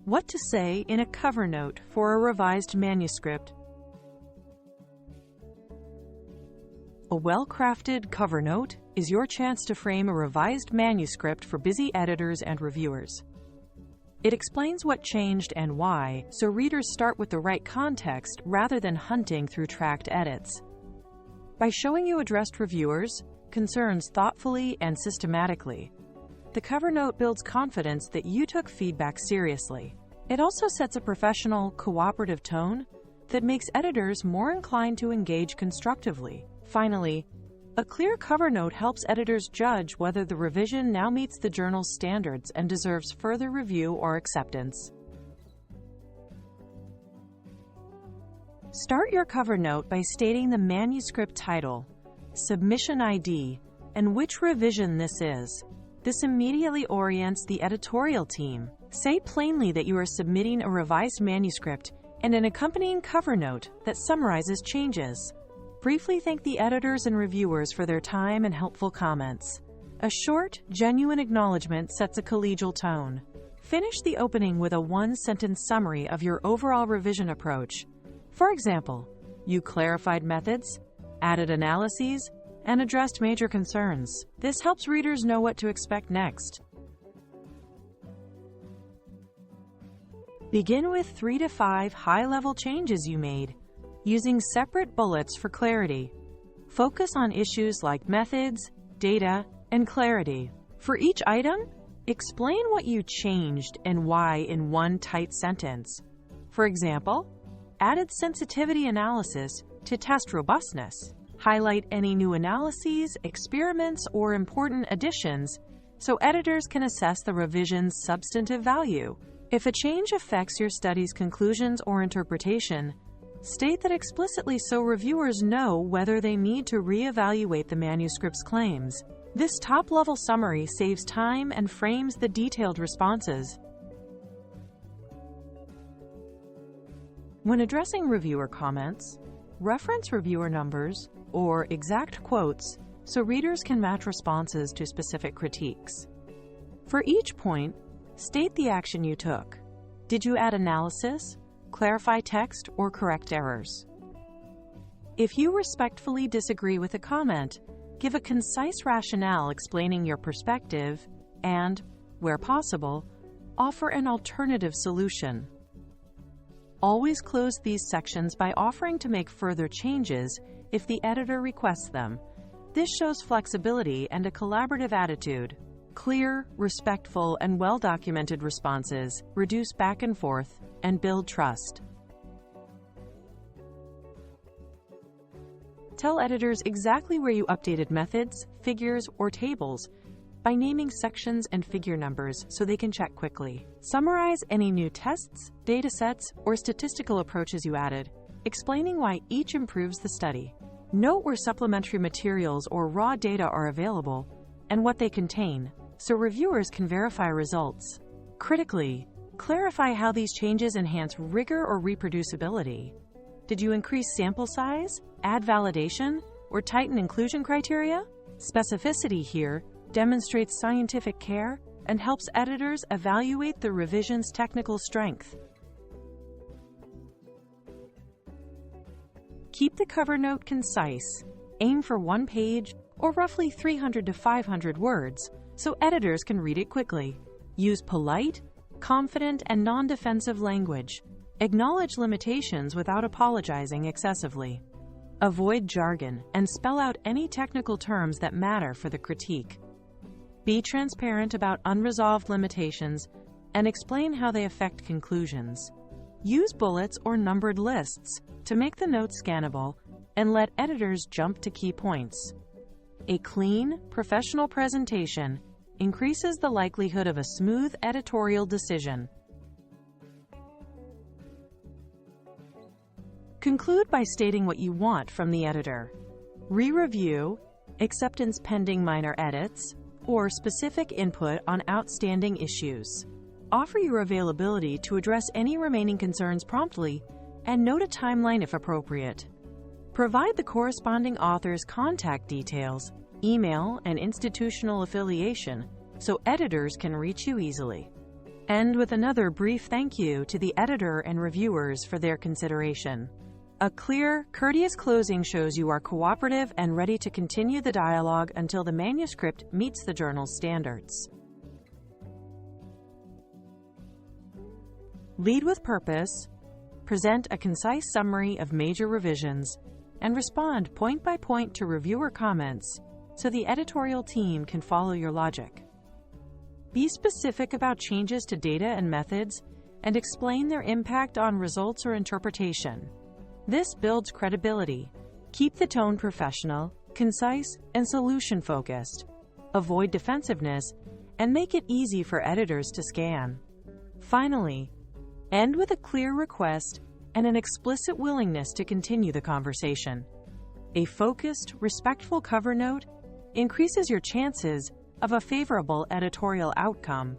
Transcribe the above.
What to say in a cover note for a revised manuscript. A well-crafted cover note is your chance to frame a revised manuscript for busy editors and reviewers. It explains what changed and why, so readers start with the right context rather than hunting through tracked edits. By showing you addressed reviewers' concerns thoughtfully and systematically, the cover note builds confidence that you took feedback seriously. It also sets a professional, cooperative tone that makes editors more inclined to engage constructively. Finally, a clear cover note helps editors judge whether the revision now meets the journal's standards and deserves further review or acceptance. Start your cover note by stating the manuscript title, submission ID, and which revision this is. This immediately orients the editorial team. Say plainly that you are submitting a revised manuscript and an accompanying cover note that summarizes changes. Briefly thank the editors and reviewers for their time and helpful comments. A short, genuine acknowledgement sets a collegial tone. Finish the opening with a one-sentence summary of your overall revision approach. For example, you clarified methods, added analyses, and addressed major concerns. This helps readers know what to expect next. Begin with 3 to 5 high-level changes you made, using separate bullets for clarity. Focus on issues like methods, data, and clarity. For each item, explain what you changed and why in one tight sentence. For example, added sensitivity analysis to test robustness. Highlight any new analyses, experiments, or important additions so editors can assess the revision's substantive value. If a change affects your study's conclusions or interpretation, state that explicitly so reviewers know whether they need to reevaluate the manuscript's claims. This top-level summary saves time and frames the detailed responses. When addressing reviewer comments, reference reviewer numbers or exact quotes so readers can match responses to specific critiques. For each point, state the action you took. Did you add analysis, clarify text, or correct errors? If you respectfully disagree with a comment, give a concise rationale explaining your perspective and, where possible, offer an alternative solution. Always close these sections by offering to make further changes if the editor requests them. This shows flexibility and a collaborative attitude. Clear, respectful, and well-documented responses reduce back and forth and build trust. Tell editors exactly where you updated methods, figures, or tables by naming sections and figure numbers so they can check quickly. Summarize any new tests, datasets, or statistical approaches you added, explaining why each improves the study. Note where supplementary materials or raw data are available and what they contain, so reviewers can verify results. Critically, clarify how these changes enhance rigor or reproducibility. Did you increase sample size, add validation, or tighten inclusion criteria? Specificity here demonstrates scientific care and helps editors evaluate the revision's technical strength. Keep the cover note concise. Aim for 1 page or roughly 300 to 500 words so editors can read it quickly. Use polite, confident, and non-defensive language. Acknowledge limitations without apologizing excessively. Avoid jargon and spell out any technical terms that matter for the critique. Be transparent about unresolved limitations and explain how they affect conclusions. Use bullets or numbered lists to make the notes scannable and let editors jump to key points. A clean, professional presentation increases the likelihood of a smooth editorial decision. Conclude by stating what you want from the editor. Re-review, acceptance pending minor edits, or specific input on outstanding issues. Offer your availability to address any remaining concerns promptly and note a timeline if appropriate. Provide the corresponding author's contact details, email, and institutional affiliation so editors can reach you easily. End with another brief thank you to the editor and reviewers for their consideration. A clear, courteous closing shows you are cooperative and ready to continue the dialogue until the manuscript meets the journal's standards. Lead with purpose, present a concise summary of major revisions, and respond point by point to reviewer comments so the editorial team can follow your logic. Be specific about changes to data and methods and explain their impact on results or interpretation. This builds credibility. Keep the tone professional, concise, and solution-focused. Avoid defensiveness and make it easy for editors to scan. Finally, end with a clear request and an explicit willingness to continue the conversation. A focused, respectful cover note increases your chances of a favorable editorial outcome.